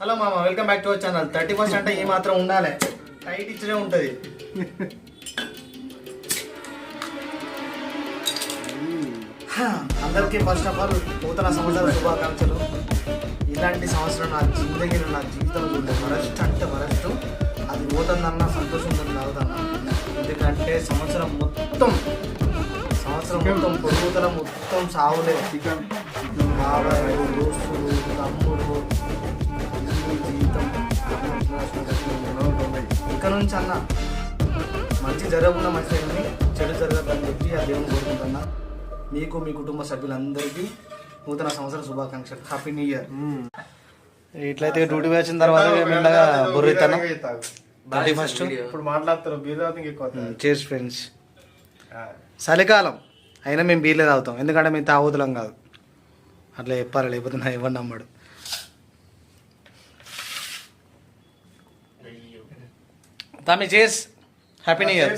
Hello మామ, welcome back to our channel. 31st అంటే ఈ మాత్రం ఉండాలి, టైట్ ఇచ్చనే ఉంటుంది. అందరికీ ఫస్ట్ ఆఫ్ ఆల్ నూతన సంవత్సర శుభాకాంక్షలు. ఇలాంటి సంవత్సరం నా జిందగీలో నా జీవితంలో చూడండి వరస్ట్ అంటే వరస్ట్. అది పోతుందన్న సంతోషం తాగుతాను. ఎందుకంటే సంవత్సరం మొత్తం పొరుగుదల మొత్తం సాగులే. బాబాయ్, దోస్తులు, తమ్ముడు, జీవితం ఇక నుంచి అన్న మంచి జరగకుండా మంచి చెడు జరగదని చెప్పి ఆ దేవుని కోరుకుంటున్నా. మీకు మీ కుటుంబ సభ్యులందరికీ నూతన సంవత్సర శుభాకాంక్షలు. Happy new year. ఇట్లయితే డ్యూటీ వచ్చిన తర్వాత మెల్లగా బొర్రితాను. 31st ఇప్పుడు మాట్లాడతారు. Chairs friends. చలికాలం అయినా మేము బీర్లే తాగుతాం, ఎందుకంటే మేము తాగుతులం కాదు. అట్లా చెప్పాలి, లేకపోతే నా ఇవ్వండి నమ్మడు. తమ్మి చేస్. Happy new year.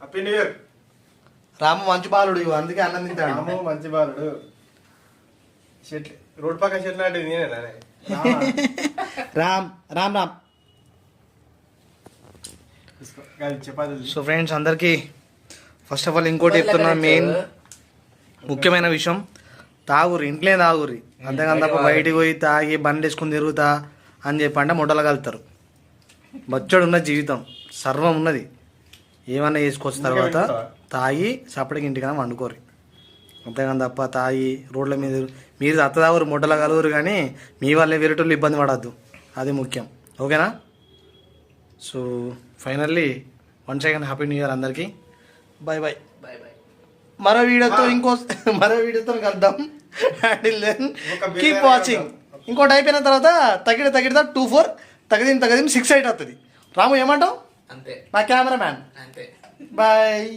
Happy new year. Ramu మంచి బాలుడు, అందుకే అన్నం తింటాడు. రాము మంచి బాలుడు. చెట్లు రోడ్ పక్కన చెట్లు అంటే నేనేనా? రామ్ రామ్ రామ్. చపాతీలు. సో ఫ్రెండ్స్ అందరికీ ఫస్ట్ ఆఫ్ ఆల్ ఇంకోటి చెప్తున్నా, మెయిన్ ముఖ్యమైన విషయం, తాగురి, ఇంట్లోనే తాగురి. అంతేకాని తప్ప బయటికి పోయి తాగి బండి వేసుకుని తిరుగుతా అని చెప్పంటే మొట్టలు కలుగుతారు. బచ్చడు ఉన్న జీవితం, సర్వం ఉన్నది, ఏమన్నా చేసుకొచ్చిన తర్వాత తాగి సపడికి ఇంటికన్నా వండుకోరు. అంతేకాని తప్ప తాగి రోడ్ల మీద మీరు అత్తదాగురు మొట్టలు కలుగురు, కానీ మీ వాళ్ళే వేరేటోళ్ళు ఇబ్బంది పడద్దు, అది ముఖ్యం. ఓకేనా? So finally once again happy new year అందరికీ. Bye bye. మరో వీడియోతో కలుద్దాం. Keep watching. ఇంకోటి అయిపోయిన తర్వాత తగిడితే 24 తగదిం 6 అవుతుంది. రాము ఏమంటావు? అంతే. నా కెమెరా మ్యాన్. అంతే. బాయ్.